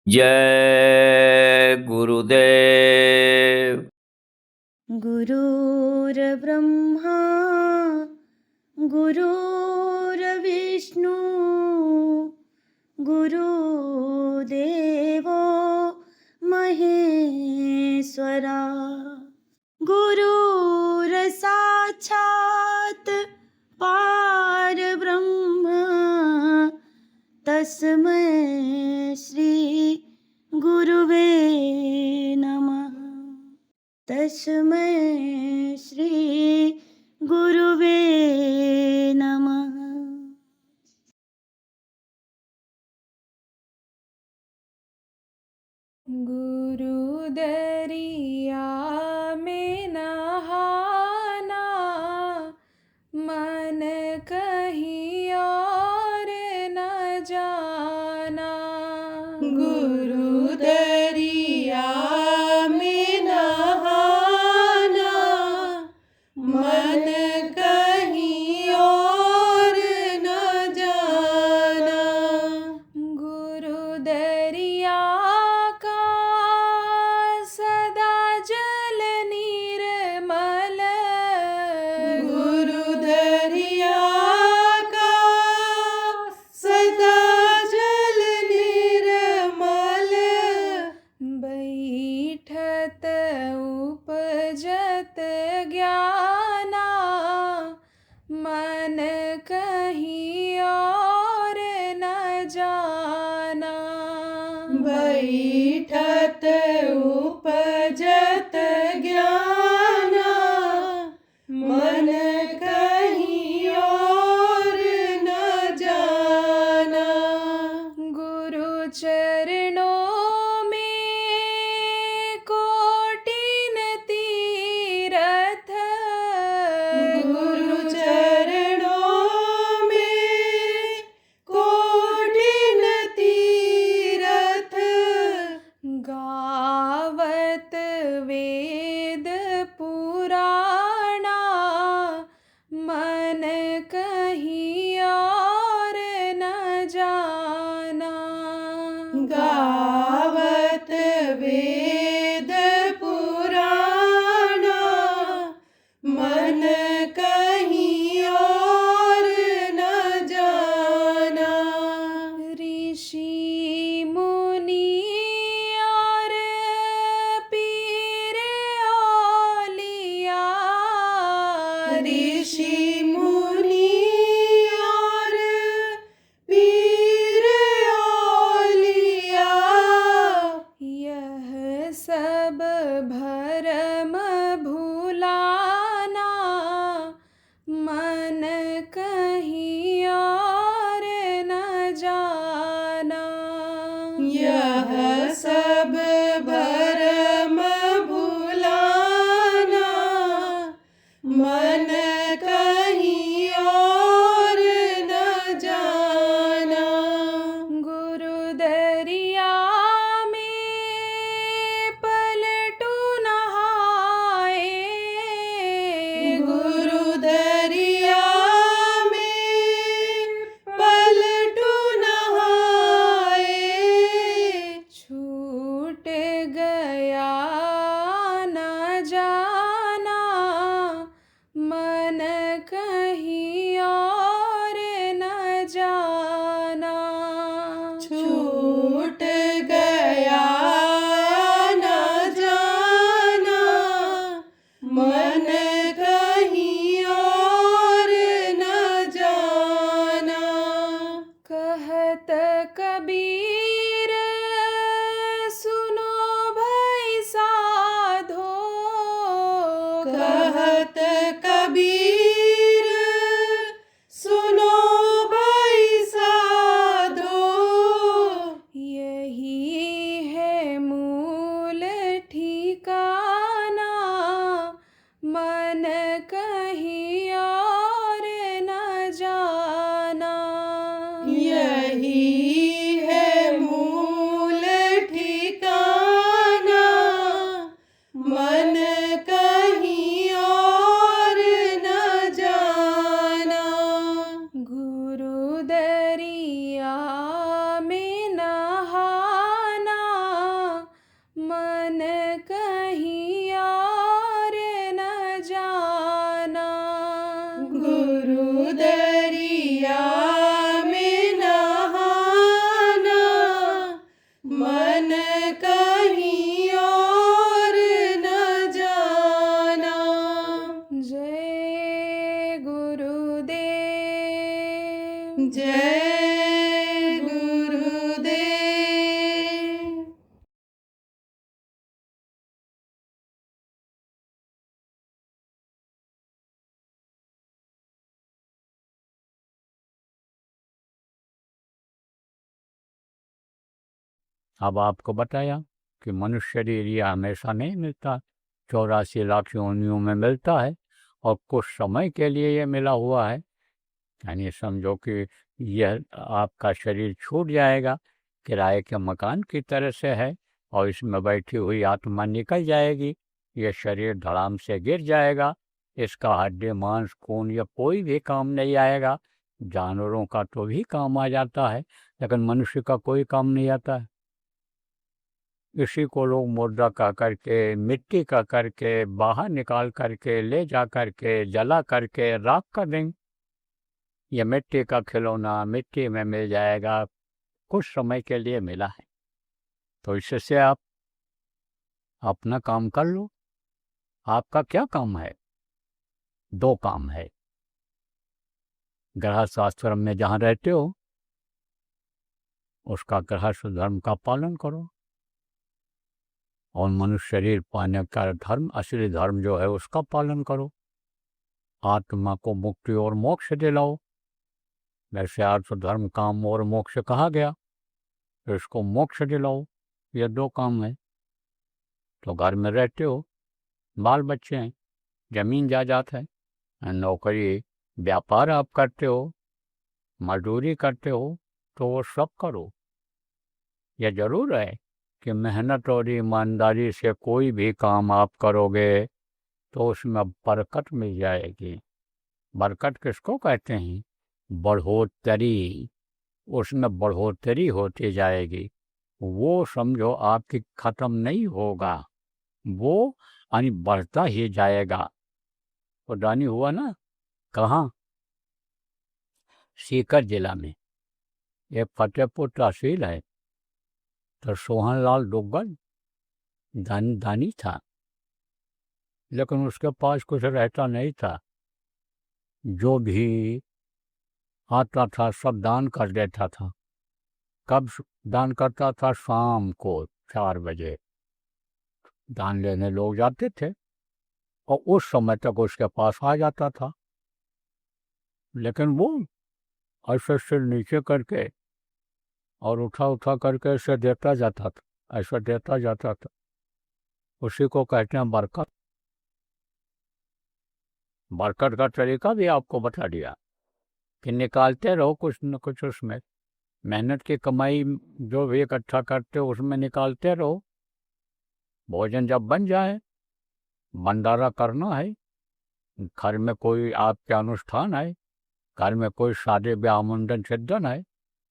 जय गुरुदेव। गुरुर्ब्रह्मा गुरुर्विष्णु गुरुदेवो महेश्वरा गुरुर्साक्षात् परब्रह्म तस्मै श्री गुरुवे नमः। तस्मै श्री गुरुवे नमः। गुरु दरिया में नहाना, मन कहीं और न जाना। गुरु दरिया में नहाना, मन कहीं और न जाना। गुरु दरिया का सदा जल निर्मल, गुरु दरिया का सदा जल निर्मल। बैठत उपजत ज्ञाना, मन कहीं और न जाना। बैठत उपजत ज्ञाना, मन कहीं और न जाना। गुरु चरणों में कोटिन तीरथ, गुरु चरणों में कोटिन तीरथ। गावत वेद पुराणा, मन कहीं और न जाना। गावत वेद पुराणा, मन कहीं और न जाना। ऋषि मुनि और पीर औलिया, ऋषि मुनि और पीर औलिया। यह सब भरम भुलाना, मन कहीं और न जाना। यह सब भरम भुलाना, मन कहीं और न जाना। गुरु दरिया में पलटू नहाए, गुरु दरिया में पलटू नहाए। छूट गया न जाना, मन कहीं और न जाना। छूट गया न जाना, मन कहीं और न जाना। कहत कबीर सुनो भाई साधो, कहत कबीर दरिया में नहाना, मन कहीं और न जाना। जय गुरुदेव, जय गुरुदेव। अब आपको बताया कि मनुष्य शरीर ये हमेशा नहीं मिलता, 84 लाख योनियों में मिलता है और कुछ समय के लिए ये मिला हुआ है। यानी समझो कि यह आपका शरीर छूट जाएगा, किराए के मकान की तरह से है, और इसमें बैठी हुई आत्मा निकल जाएगी। ये शरीर धड़ाम से गिर जाएगा, इसका हड्डी मांस खून या कोई भी काम नहीं आएगा। जानवरों का तो भी काम आ जाता है, लेकिन मनुष्य का कोई काम नहीं आता है। इसी को लोग मुर्दा का करके, मिट्टी का करके, बाहर निकाल करके, ले जा करके, जला करके राख कर देंगे। यह मिट्टी का खिलौना मिट्टी में मिल जाएगा, कुछ समय के लिए मिला है, तो इससे आप अपना काम कर लो। आपका क्या काम है? 2 काम है। गृहस्थ आश्रम में जहाँ रहते हो उसका गृहस्थ धर्म का पालन करो, और मनुष्य शरीर पाने का धर्म, असली धर्म जो है उसका पालन करो। आत्मा को मुक्ति और मोक्ष दिलाओ। वैसे अर्थ धर्म काम और मोक्ष कहा गया, तो इसको मोक्ष दिलाओ। ये 2 काम है। तो घर में रहते हो, बाल बच्चे हैं, जमीन जायदाद है, नौकरी व्यापार आप करते हो, मजदूरी करते हो, तो वो सब करो। यह जरूर है कि मेहनत और ईमानदारी से कोई भी काम आप करोगे तो उसमें बरकत मिल जाएगी। बरकत किसको कहते हैं? बढ़ोतरी। उसमें बढ़ोतरी होती जाएगी। वो समझो आपकी खत्म नहीं होगा, वो यानी बढ़ता ही जाएगा। तो दानी हुआ ना, कहाँ? सीकर जिला में, ये फतेहपुर तहसील है। तो सोहनलाल दुग्गल दानी था, लेकिन उसके पास कुछ रहता नहीं था। जो भी आता था सब दान कर देता था। कब दान करता था? शाम को 4 बजे दान लेने लोग जाते थे, और उस समय तक उसके पास आ जाता था। लेकिन वो ऐसे सिर नीचे करके और उठा करके ऐसे देता जाता था, ऐसा देता जाता था। उसी को कहते हैं बरकत। बरकत का तरीका भी आपको बता दिया कि निकालते रहो कुछ न कुछ, उसमें मेहनत की कमाई जो भी इकट्ठा करते हो उसमें निकालते रहो। भोजन जब बन जाए, भंडारा करना है, घर में कोई आपके अनुष्ठान है, घर में कोई शादी ब्याह मुंडन सिद्धन है,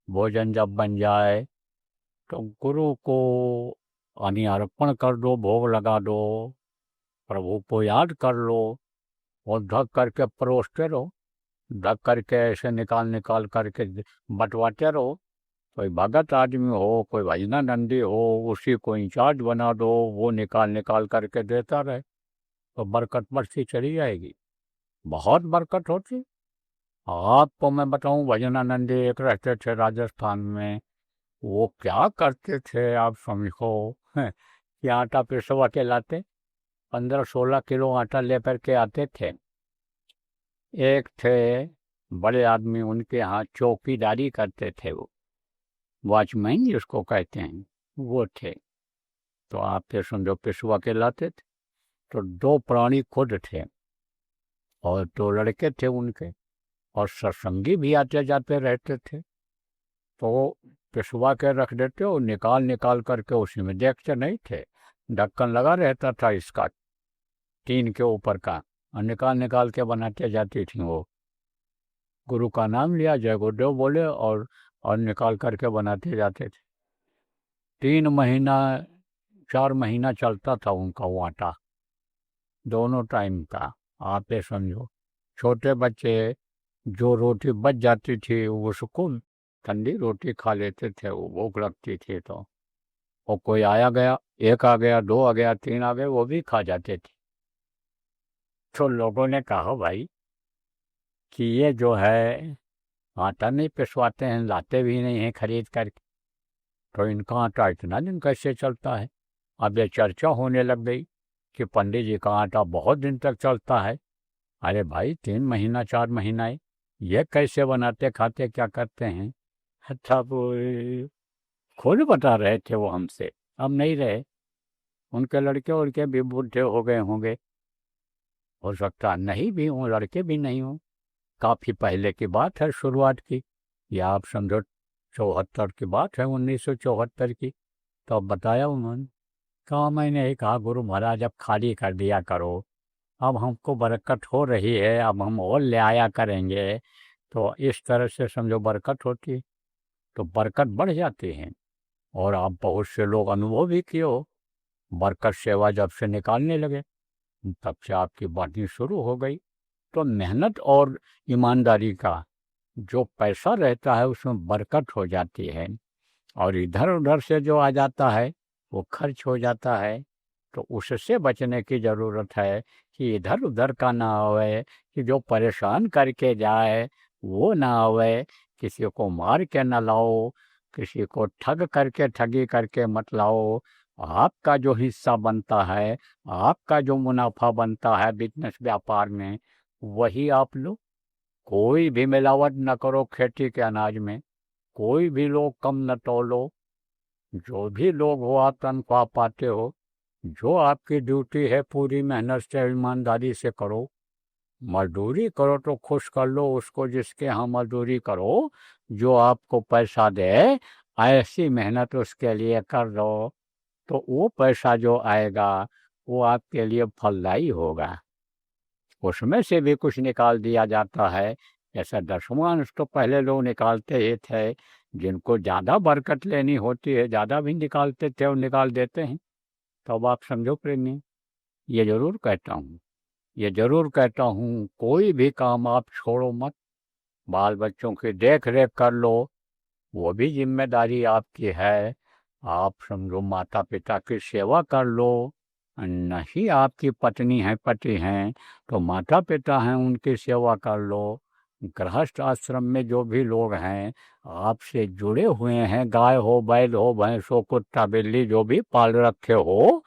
भोजन जब बन जाए तो गुरु को अर्पण कर दो, भोग लगा दो, प्रभु को याद कर लो, और ढक करके परोसते रहो। ढक करके ऐसे निकाल करके बंटवाते रहो। कोई भगत आदमी हो, कोई भजनानंदी हो, उसी को इंचार्ज बना दो, वो निकाल करके देता रहे, तो बरकत बढ़ती चली जाएगी। बहुत बरकत होती। आपको मैं बताऊं, भजनानंदी एक रहते थे राजस्थान में। वो क्या करते थे आप समझो, कि आटा पिसवा के लाते, 15-16 किलो आटा लेकर के आते थे। एक थे बड़े आदमी, उनके यहाँ चौकीदारी करते थे, वो वॉचमैन जिसको कहते हैं, वो थे। तो आप फिर समझो पिसवा के लाते थे। तो 2 प्राणी खुद थे और 2 लड़के थे उनके, और सत्संगी भी आते जाते रहते थे। तो पिसवा के रख देते और निकाल करके उसी में देखते नहीं थे। ढक्कन लगा रहता था इसका, टीन के ऊपर का, और निकाल के बनाते जाती थी वो। गुरु का नाम लिया, जय गुरुदेव बोले, और निकाल करके बनाते जाते थे। 3 महीना 4 महीना चलता था उनका वो आटा, दोनों टाइम का। आप ये समझो, छोटे बच्चे जो रोटी बच जाती थी उसको ठंडी रोटी खा लेते थे, वो भूख लगती थी तो। और कोई आया गया, एक आ गया, दो आ गया, तीन आ गए, वो भी खा जाते थे। तो लोगों ने कहा भाई कि ये जो है आटा नहीं पिसवाते हैं, लाते भी नहीं हैं खरीद करके, तो इनका आटा इतना दिन कैसे चलता है। अब ये चर्चा होने लग गई कि पंडित जी का आटा बहुत दिन तक चलता है। अरे भाई 3 महीना 4 महीना ये कैसे बनाते खाते क्या करते हैं। अच्छा वो खुद बता रहे थे वो हमसे, अब नहीं रहे, उनके लड़के उड़के भी बूढ़े हो गए होंगे, हो सकता नहीं भी हों, लड़के भी नहीं हों। काफ़ी पहले की बात है, शुरुआत की, या आप समझो 74 की बात है, 1974 की। तो अब बताया उन्होंने, कहा मैंने ही कहा गुरु महाराज अब खाली कर दिया करो, अब हमको बरकत हो रही है, अब हम और ले आया करेंगे, तो इस तरह से समझो बरकत होती है, तो बरकत बढ़ जाती है। और आप बहुत से लोग अनुभव भी किए हो, बरकत सेवा जब से निकालने लगे तब से आपकी बातें शुरू हो गई। तो मेहनत और ईमानदारी का जो पैसा रहता है उसमें बरकत हो जाती है, और इधर उधर से जो आ जाता है वो खर्च हो जाता है। तो उससे बचने की ज़रूरत है कि इधर उधर का ना आवे, कि जो परेशान करके जाए वो ना आवे, किसी को मार के ना लाओ, किसी को ठग करके ठगी करके मत लाओ। आपका जो हिस्सा बनता है, आपका जो मुनाफा बनता है बिजनेस व्यापार में, वही आप लो। कोई भी मिलावट न करो खेती के अनाज में, कोई भी लोग कम न तोलो। जो भी लोग हो आप तनख्वाह पाते हो, जो आपकी ड्यूटी है पूरी मेहनत से ईमानदारी से करो। मजदूरी करो तो खुश कर लो उसको जिसके यहाँ मजदूरी करो, जो आपको पैसा दे ऐसी मेहनत उसके लिए कर दो, तो वो पैसा जो आएगा वो आपके लिए फलदायी होगा। उसमें से भी कुछ निकाल दिया जाता है। ऐसा 10वां अंश तो पहले लोग निकालते ही थे, जिनको ज़्यादा बरकत लेनी होती है ज़्यादा भी निकालते थे और निकाल देते हैं। तो अब आप समझो प्रेमी, ये ज़रूर कहता हूँ, ये ज़रूर कहता हूँ, कोई भी काम आप छोड़ो मत। बाल बच्चों की देख रेख कर लो, वो भी जिम्मेदारी आपकी है। आप समझो माता पिता की सेवा कर लो, नहीं आपकी पत्नी है पति हैं तो माता पिता हैं उनकी सेवा कर लो। गृहस्थ आश्रम में जो भी लोग हैं आपसे जुड़े हुए हैं, गाय हो बैल हो भैंस हो कुत्ता बिल्ली जो भी पाल रखे हो,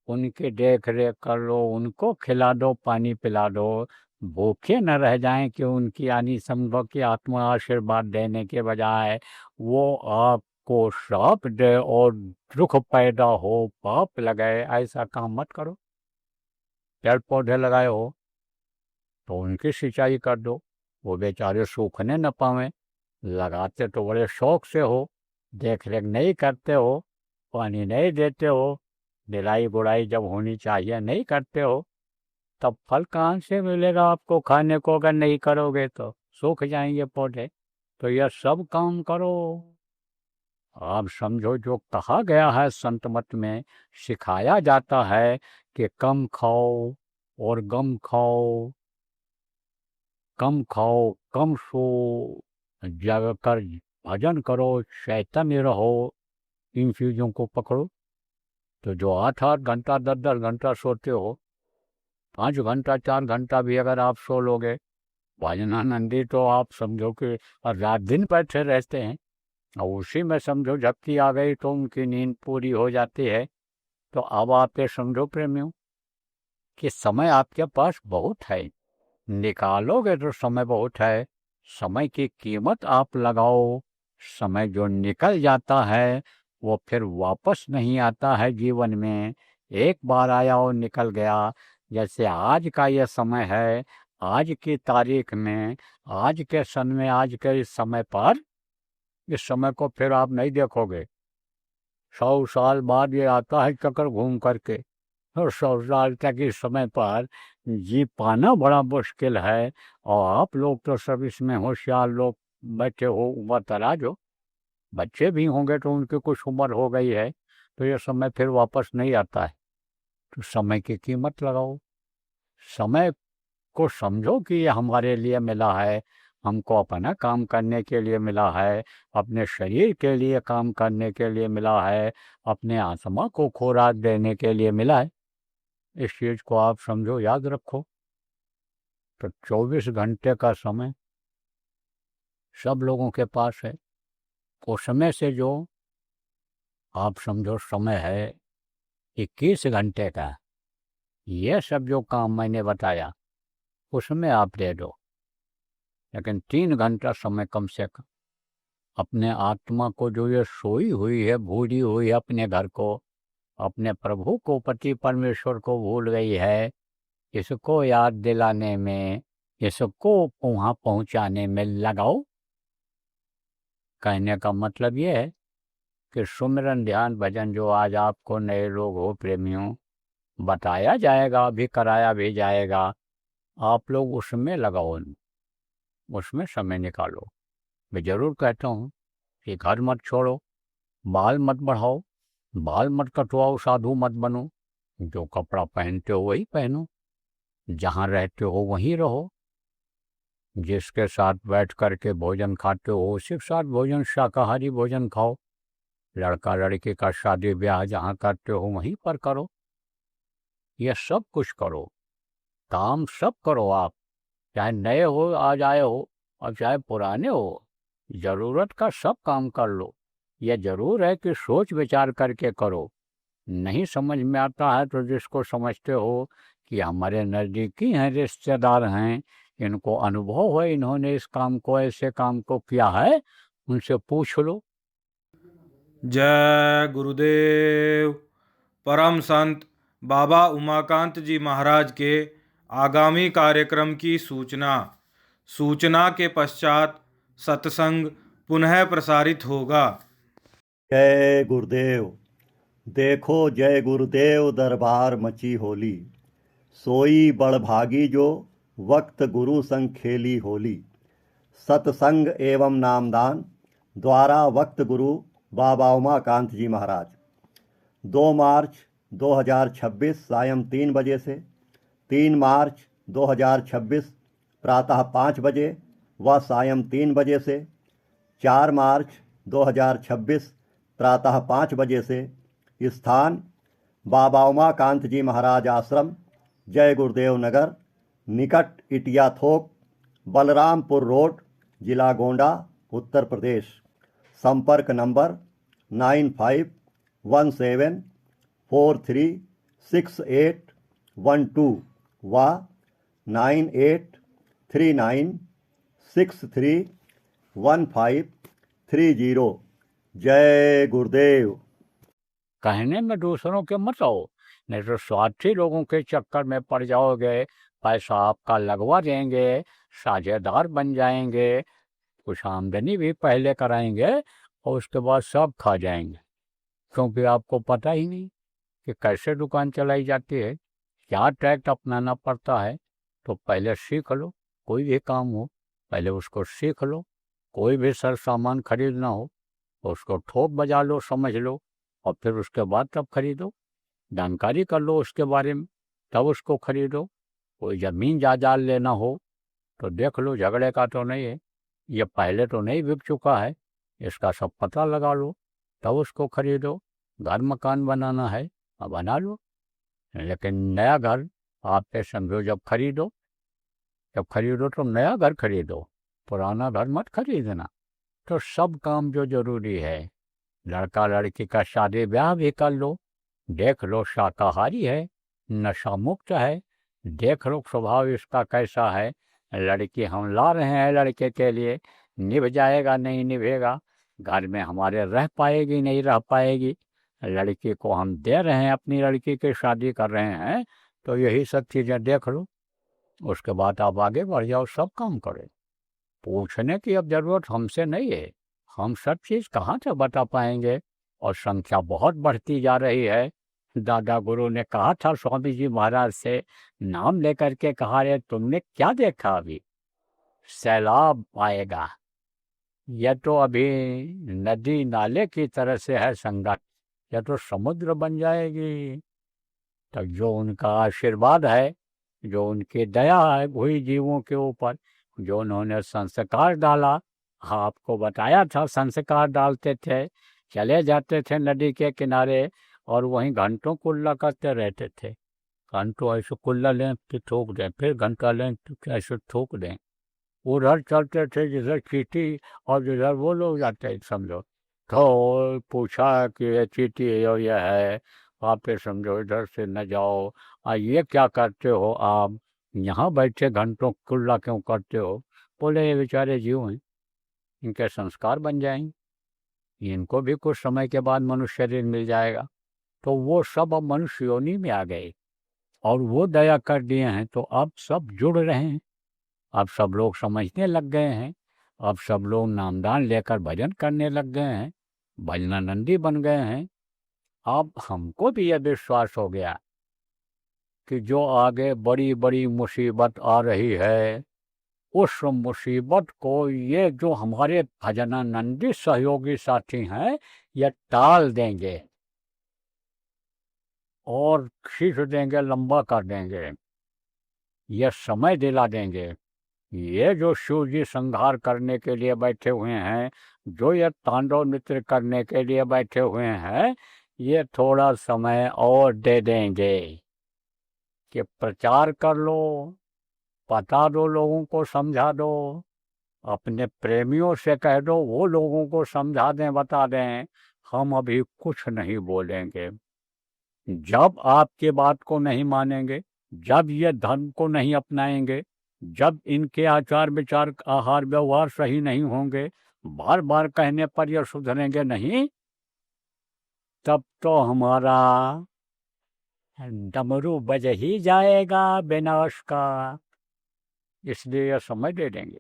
उनकी देख रेख कर लो, उनको खिला दो पानी पिला दो। भूखे न रह जाएं कि उनकी यानी समझो कि आत्मा आशीर्वाद देने के बजाय वो आपको श्राप दे और दुख पैदा हो, पाप लगाए, ऐसा काम मत करो। पेड़ पौधे लगाए हो तो उनकी सिंचाई कर दो, वो बेचारे सूखने न पावें। लगाते तो बड़े शौक से हो, देख रेख नहीं करते हो, पानी नहीं देते हो, निराई गुड़ाई जब होनी चाहिए नहीं करते हो, तब फल कहाँ से मिलेगा आपको खाने को। अगर नहीं करोगे तो सूख जाएंगे पौधे। तो यह सब काम करो। आप समझो जो कहा गया है संत मत में, सिखाया जाता है कि कम खाओ और गम खाओ, कम खाओ कम सो, जग कर भजन करो, चैतन्य रहो। इन चीज़ों को पकड़ो। तो जो 8-8 घंटा 10-10 घंटा सोते हो, 5 घंटा 4 घंटा भी अगर आप सो लोगे, भजनानंदी तो आप समझो कि रात दिन बैठे रहते हैं, और उसी में समझो झपकी आ गई तो उनकी नींद पूरी हो जाती है। तो अब आप ये समझो प्रेमियों कि समय आपके पास बहुत है, निकालोगे तो समय बहुत है। समय की कीमत आप लगाओ। समय जो निकल जाता है वो फिर वापस नहीं आता है जीवन में, एक बार आया और निकल गया। जैसे आज का ये समय है, आज की तारीख में, आज के सन में, आज के इस समय पर, इस समय को फिर आप नहीं देखोगे। 100 साल बाद ये आता है चक्कर घूम करके, और 100 साल तक इस समय पर जी पाना बड़ा मुश्किल है। और आप लोग तो सब इसमें होशियार लोग बैठे हो, उम्र दराज हो, बच्चे भी होंगे तो उनकी कुछ उम्र हो गई है, तो ये समय फिर वापस नहीं आता है। तो समय की कीमत लगाओ। समय इसको समझो कि ये हमारे लिए मिला है, हमको अपना काम करने के लिए मिला है, अपने शरीर के लिए काम करने के लिए मिला है, अपने आत्मा को खुराक देने के लिए मिला है। इस चीज़ को आप समझो, याद रखो। तो 24 घंटे का समय सब लोगों के पास है। उसमें से जो आप समझो समय है 21 घंटे का, ये सब जो काम मैंने बताया उसमें आप दे दो, लेकिन 3 घंटा समय कम से कम अपने आत्मा को, जो ये सोई हुई है, भूली हुई है, अपने घर को, अपने प्रभु को, पति परमेश्वर को भूल गई है, इसको याद दिलाने में, इसको वहाँ पहुँचाने में लगाओ। कहने का मतलब ये है कि सुमिरन, ध्यान, भजन जो आज आपको नए लोग हो प्रेमियों बताया जाएगा, अभी कराया भी जाएगा, आप लोग उसमें लगाओ, उसमें समय निकालो। मैं ज़रूर कहता हूँ कि घर मत छोड़ो, बाल मत बढ़ाओ, बाल मत कटवाओ, साधु मत बनो, जो कपड़ा पहनते हो वही पहनो, जहाँ रहते हो वहीं रहो, जिसके साथ बैठ कर के भोजन खाते हो उसी के साथ भोजन, शाकाहारी भोजन खाओ। लड़का लड़की का शादी ब्याह जहाँ करते हो वहीं पर करो। यह सब कुछ करो, काम सब करो आप, चाहे नए हो आज आए हो और चाहे पुराने हो, ज़रूरत का सब काम कर लो। यह ज़रूर है कि सोच विचार करके करो। नहीं समझ में आता है तो जिसको समझते हो कि हमारे नज़दीकी हैं, रिश्तेदार हैं, इनको अनुभव है, इन्होंने इस काम को, ऐसे काम को किया है, उनसे पूछ लो। जय गुरुदेव। परम संत बाबा उमाकांत जी महाराज के आगामी कार्यक्रम की सूचना के पश्चात सत्संग पुनः प्रसारित होगा। जय गुरुदेव। देखो जय गुरुदेव दरबार मची होली, सोई बड़भागी जो वक्त गुरु संग खेली होली। सत्संग एवं नामदान द्वारा वक्त गुरु बाबा उमाकांत जी महाराज। 2 मार्च 2026 सायं 3 बजे से 3 मार्च 2026 प्रातः 5 बजे व सायं 3 बजे से 4 मार्च 2026 प्रातः 5 बजे से। स्थान बाबा उमाकांत जी महाराज आश्रम, जय गुरुदेव नगर, निकट इटिया थोक, बलरामपुर रोड, जिला गोंडा, उत्तर प्रदेश। संपर्क नंबर 9517436812 व 9839631530। जय गुरुदेव। कहने में दूसरों के मत आओ, नहीं तो स्वार्थी लोगों के चक्कर में पड़ जाओगे, पैसा आपका लगवा देंगे, साझेदार बन जाएंगे, कुछ आमदनी भी पहले कराएंगे और उसके बाद सब खा जाएंगे, क्योंकि आपको पता ही नहीं कि कैसे दुकान चलाई जाती है, क्या टैक्ट अपनाना पड़ता है। तो पहले सीख लो, कोई भी काम हो पहले उसको सीख लो। कोई भी सर सामान खरीदना हो तो उसको ठोक बजा लो, समझ लो, और फिर उसके बाद तब खरीदो। जानकारी कर लो उसके बारे में, तब उसको खरीदो। कोई ज़मीन जायदाद लेना हो तो देख लो, झगड़े का तो नहीं है, ये पहले तो नहीं बिक चुका है, इसका सब पता लगा लो, तब उसको खरीदो। घर मकान बनाना है अब बना लो, लेकिन नया घर आप पे समझो जब खरीदो तो नया घर खरीदो, पुराना घर मत खरीदना। तो सब काम जो जरूरी है, लड़का लड़की का शादी ब्याह भी कर लो, देख लो शाकाहारी है, नशा मुक्त है, देख लो स्वभाव इसका कैसा है। लड़की हम ला रहे हैं लड़के के लिए, निभ जाएगा नहीं निभेगा, घर में हमारे रह पाएगी नहीं रह पाएगी। लड़की को हम दे रहे हैं, अपनी लड़की की शादी कर रहे हैं, तो यही सब चीज़ें देख लो, उसके बाद आप आगे बढ़ जाओ, सब काम करें। पूछने की अब ज़रूरत हमसे नहीं है, हम सब चीज़ कहाँ से बता पाएंगे, और संख्या बहुत बढ़ती जा रही है। दादा गुरु ने कहा था स्वामी जी महाराज से, नाम लेकर के कहा रे तुमने क्या देखा अभी, सैलाब आएगा, यह तो अभी नदी नाले की तरह से है संगत, यह तो समुद्र बन जाएगी। तो जो उनका आशीर्वाद है जो उनकी दया है हुई जीवों के ऊपर, जो उन्होंने संस्कार डाला। हाँ, आपको बताया था संस्कार डालते थे, चले जाते थे नदी के किनारे और वहीं घंटों कुल्ला करते रहते थे। घंटों ऐसे कुल्ला लें फिर ठोक दें, फिर घंटा लें तो ऐसे ठोक दें। उधर चलते थे जिधर चींटी और जिधर वो लोग जाते समझो। तो पूछा कि ये चींटी है और ये है, आप ये समझो इधर से न जाओ। ये क्या करते हो आप, यहाँ बैठे घंटों कुल्ला क्यों करते हो? बोले ये बेचारे जीव हैं, इनके संस्कार बन जाएंगे, इनको भी कुछ समय के बाद मनुष्य शरीर मिल जाएगा। तो वो सब अब मनुष्य योनि में आ गए और वो दया कर दिए हैं, तो अब सब जुड़ रहे हैं। अब सब लोग समझने लग गए हैं, अब सब लोग नामदान लेकर भजन करने लग गए हैं, भजनानंदी बन गए हैं। अब हमको भी यह विश्वास हो गया कि जो आगे बड़ी बड़ी मुसीबत आ रही है, उस मुसीबत को ये जो हमारे भजनानंदी सहयोगी साथी हैं, ये टाल देंगे और खींच देंगे, लंबा कर देंगे, ये समय दिला देंगे। ये जो शिव जी संहार करने के लिए बैठे हुए हैं, जो ये तांडव नृत्य करने के लिए बैठे हुए हैं, ये थोड़ा समय और दे देंगे कि प्रचार कर लो, बता दो, लोगों को समझा दो, अपने प्रेमियों से कह दो वो लोगों को समझा दें, बता दें, हम अभी कुछ नहीं बोलेंगे। जब आपके बात को नहीं मानेंगे, जब ये धर्म को नहीं अपनाएंगे, जब इनके आचार विचार आहार व्यवहार सही नहीं होंगे, बार बार कहने पर ये सुधरेंगे नहीं, तब तो हमारा डमरू बज ही जाएगा विनाश का। इसलिए यह समय दे देंगे।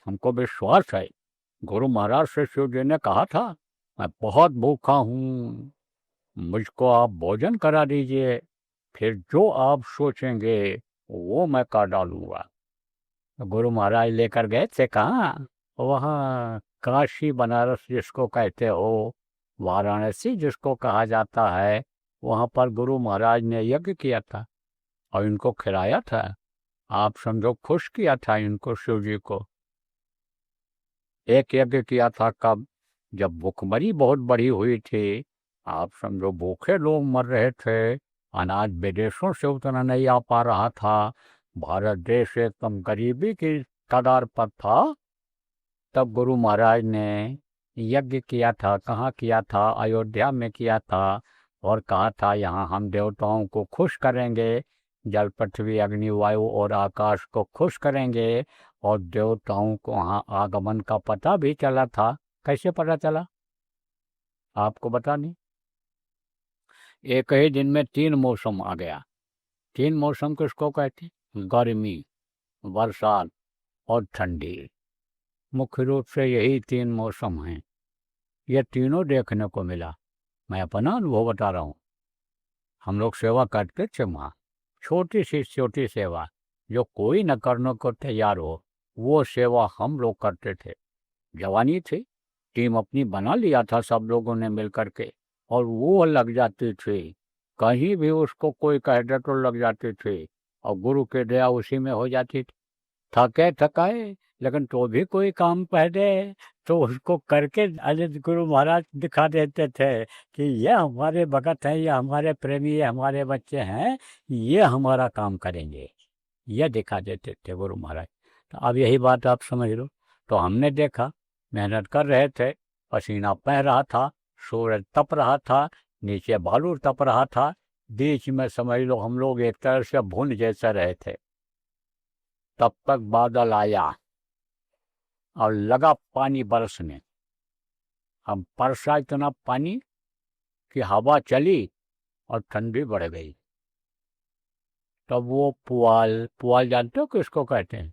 हमको विश्वास है, गुरु महाराज से शिव जी ने कहा था, मैं बहुत भूखा हूँ, मुझको आप भोजन करा दीजिए, फिर जो आप सोचेंगे वो मैं कर डालूंगा। गुरु महाराज लेकर गए थे कहाँ, वहाँ काशी बनारस जिसको कहते हो, वाराणसी जिसको कहा जाता है, वहाँ पर गुरु महाराज ने यज्ञ किया था और इनको खिलाया था। आप समझो खुश किया था इनको शिव जी को। एक यज्ञ किया था कब, जब भूखमरी बहुत बड़ी हुई थी, आप समझो भूखे लोग मर रहे थे, अनाज विदेशों से उतना नहीं आ पा रहा था, भारत देश एकदम गरीबी की कगार पर था, तब गुरु महाराज ने यज्ञ किया था। कहाँ किया था? अयोध्या में किया था और कहा था यहाँ हम देवताओं को खुश करेंगे, जल पृथ्वी अग्नि वायु और आकाश को खुश करेंगे, और देवताओं को वहाँ आगमन का पता भी चला था। कैसे पता चला आपको बता नहीं, एक ही दिन में 3 मौसम आ गया। 3 मौसम किसको कहते? गर्मी, बरसात और ठंडी। मुख्य रूप से यही 3 मौसम हैं, ये तीनों देखने को मिला। मैं अपना अनुभव बता रहा हूँ। हम लोग सेवा करते थे वहाँ, छोटी सी छोटी सेवा, जो कोई न करने को तैयार हो, वो सेवा हम लोग करते थे। जवानी थी, टीम अपनी बना लिया था सब लोगों ने मिल करके, और वो लग जाती थी, कहीं भी उसको कोई कह दे तो लग जाती थी, और गुरु की दया उसी में हो जाती थी। थके थकाए लेकिन तो भी कोई काम कह दे तो उसको करके अरे गुरु महाराज दिखा देते थे कि ये हमारे भगत हैं, ये हमारे प्रेमी, ये हमारे बच्चे हैं, ये हमारा काम करेंगे, ये दिखा देते थे गुरु महाराज। तो अब यही बात आप समझ लो। तो हमने देखा, मेहनत कर रहे थे, पसीना बह रहा था, सूरज तप रहा था, नीचे बालू तप रहा था, बीच में समझ लो हम लोग एक तरह से भुन जैसे रहे थे। तब तक बादल आया और लगा पानी बरसने। अब बरसा इतना पानी कि हवा चली और ठंडी बढ़ गई। तब वो पुआल जानते हो किसको कहते हैं?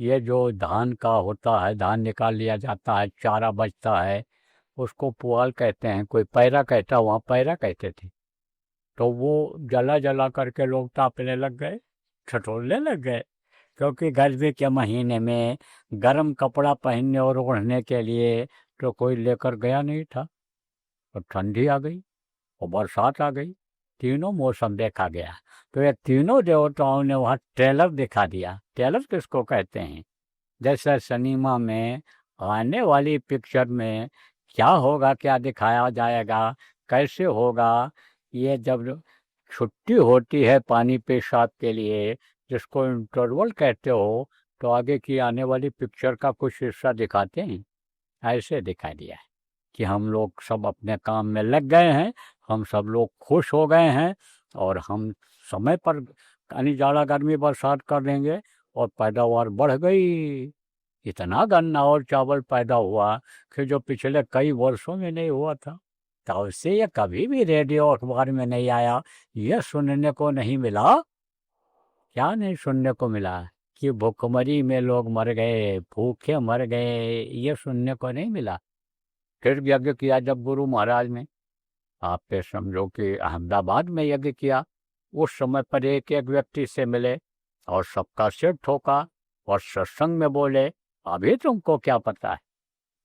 ये जो धान का होता है, धान निकाल लिया जाता है, चारा बचता है, उसको पुआल कहते हैं। कोई पैरा कहता, वहाँ पैरा कहते थे। तो वो जला जला करके लोग तापने लग गए, ठठोरने लग गए, क्योंकि गर्मी के महीने में गर्म कपड़ा पहनने और ओढ़ने के लिए तो कोई लेकर गया नहीं था। और ठंडी आ गई और बरसात आ गई, तीनों मौसम देखा गया। तो ये तीनों देवताओं ने वहाँ ट्रेलर दिखा दिया। ट्रेलर किसको कहते हैं? जैसे सिनेमा में आने वाली पिक्चर में क्या होगा, क्या दिखाया जाएगा, कैसे होगा, ये जब छुट्टी होती है पानी पेशाब के लिए, जिसको इंटरवल कहते हो, तो आगे की आने वाली पिक्चर का कुछ हिस्सा दिखाते हैं। ऐसे दिखा दिया है कि हम लोग सब अपने काम में लग गए हैं, हम सब लोग खुश हो गए हैं और हम समय पर यानी ज़्यादा गर्मी बरसात कर देंगे और पैदावार बढ़ गई। इतना गन्ना और चावल पैदा हुआ कि जो पिछले कई वर्षों में नहीं हुआ था। तब से ये कभी भी रेडियो अखबार में नहीं आया, ये सुनने को नहीं मिला। क्या नहीं सुनने को मिला कि भूखमरी में लोग मर गए, भूखे मर गए, ये सुनने को नहीं मिला। फिर यज्ञ किया जब गुरु महाराज ने, आप पे समझो कि अहमदाबाद में यज्ञ किया, उस समय पर एक एक व्यक्ति से मिले और सबका सिर ठोका और सत्संग में बोले, अभी तुमको क्या पता है?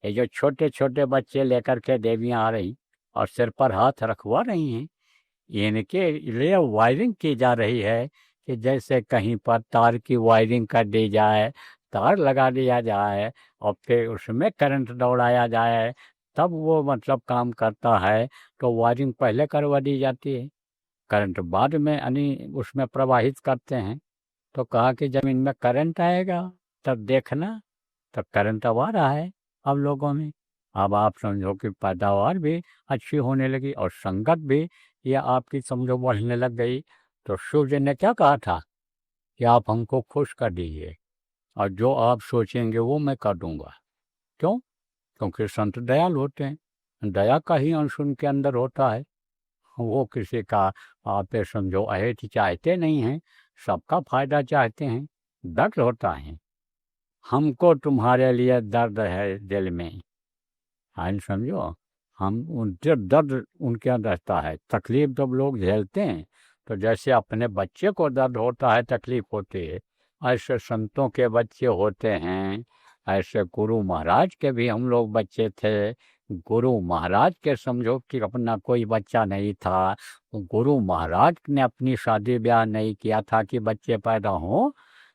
ये जो छोटे छोटे बच्चे लेकर के देवियां आ रही और सिर पर हाथ रखवा रही हैं, इनके लिए वायरिंग की जा रही है कि जैसे कहीं पर तार की वायरिंग कर दी जाए, तार लगा दिया जाए और फिर उसमें करंट दौड़ाया जाए, तब वो मतलब काम करता है। तो वायरिंग पहले करवा दी जाती है, करंट बाद में यानी उसमें प्रवाहित करते हैं। तो कहा कि जब इनमें करंट आएगा तब देखना, तब करंट अब आ रहा है अब लोगों में। अब आप समझो कि पैदावार भी अच्छी होने लगी और संगत भी ये आपकी समझो बढ़ने लग गई। तो शिव जी ने क्या कहा था कि आप हमको खुश कर दीजिए और जो आप सोचेंगे वो मैं कर दूंगा। क्यों? क्योंकि संत दयाल होते हैं, दया का ही अंश उनके अंदर होता है। वो किसी का आप ये समझो अहित चाहते नहीं हैं, सबका फायदा चाहते हैं। दर्द होता है, हमको तुम्हारे लिए दर्द है दिल में, हाँ समझो, हम उनके दर्द उनके अंदर रहता है। तकलीफ जब लोग झेलते हैं तो जैसे अपने बच्चे को दर्द होता है, तकलीफ होती है, ऐसे संतों के बच्चे होते हैं। ऐसे गुरु महाराज के भी हम लोग बच्चे थे। गुरु महाराज के समझो कि अपना कोई बच्चा नहीं था, गुरु महाराज ने अपनी शादी ब्याह नहीं किया था कि बच्चे पैदा हों,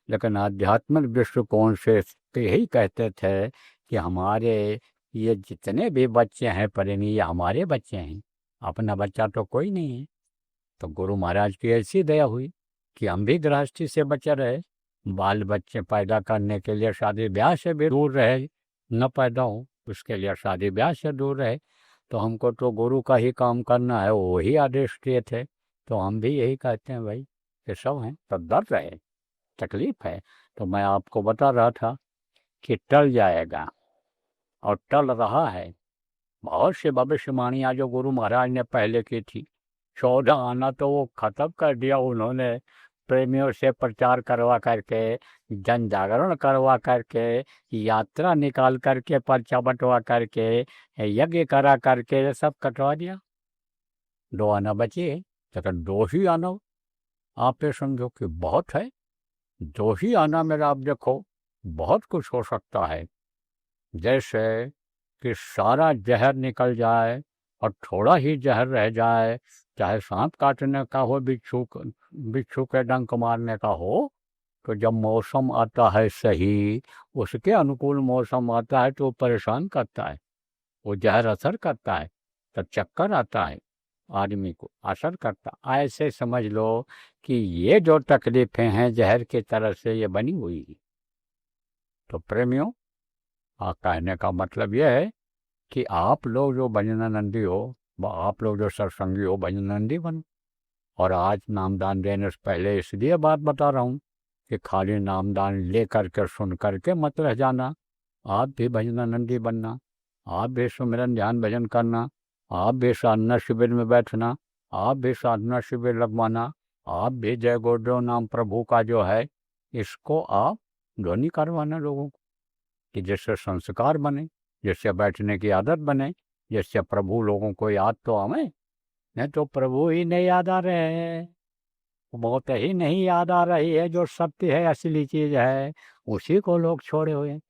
लेकिन आध्यात्मिक दृष्टिकोण से यही कहते थे कि हमारे ये जितने भी बच्चे हैं प्रेमी, ये हमारे बच्चे हैं, अपना बच्चा तो कोई नहीं है। तो गुरु महाराज की ऐसी दया हुई कि हम भी गृहस्थी से बचे रहे, बाल बच्चे पैदा करने के लिए शादी ब्याह से भी दूर रहे, न पैदा हो उसके लिए शादी ब्याह से दूर रहे। तो हमको तो गुरु का ही काम करना है, वो ही आदेश दिए थे। तो हम भी यही कहते हैं भाई कि सब हैं तो दर्द है, तकलीफ है। तो मैं आपको बता रहा था कि टल जाएगा और टल रहा है। बहुत से भविष्यवाणियाँ जो गुरु महाराज ने पहले की थी, 14 आना तो वो खत्म कर दिया उन्होंने, प्रेमियों से प्रचार करवा करके, जन जागरण करवा करके, यात्रा निकाल करके, पर्चा बंटवा करके, यज्ञ करा करके, ये सब कटवा दिया। 2 आना बचे, लेकिन 2 ही आना आप ये समझो कि बहुत है। 2 ही आना मेरा आप देखो बहुत कुछ हो सकता है। जैसे कि सारा जहर निकल जाए और थोड़ा ही जहर रह जाए, चाहे सांप काटने का हो, बिच्छू के डंक मारने का हो, तो जब मौसम आता है सही, उसके अनुकूल मौसम आता है तो परेशान करता है, वो जहर असर करता है, तो चक्कर आता है, आदमी को असर करता। ऐसे समझ लो कि ये जो तकलीफें हैं जहर की तरह से ये बनी हुई। तो प्रेमियों, कहने का मतलब यह है कि आप लोग जो भजनानंदी हो, आप लोग जो सत्संगी हो, भजनानंदी बनो। और आज नामदान देने से पहले इसलिए बात बता रहा हूँ कि खाली नामदान ले करके सुन करके मत रह जाना। आप भी भजनानंदी बनना, आप भी सुमिरन ध्यान भजन करना, आप भी साधना शिविर में बैठना, आप भी साधना शिविर लगवाना, आप भी जय गुरुदेव नाम प्रभु का जो है इसको आप ध्वनि करवाना लोगों को, कि जिससे संस्कार बने, जिससे बैठने की आदत बने, जिससे प्रभु लोगों को याद तो आवे। नहीं तो प्रभु ही नहीं याद आ रहे हैं, मौत ही नहीं याद आ रही है, जो सत्य है, असली चीज है, उसी को लोग छोड़े हुए हैं।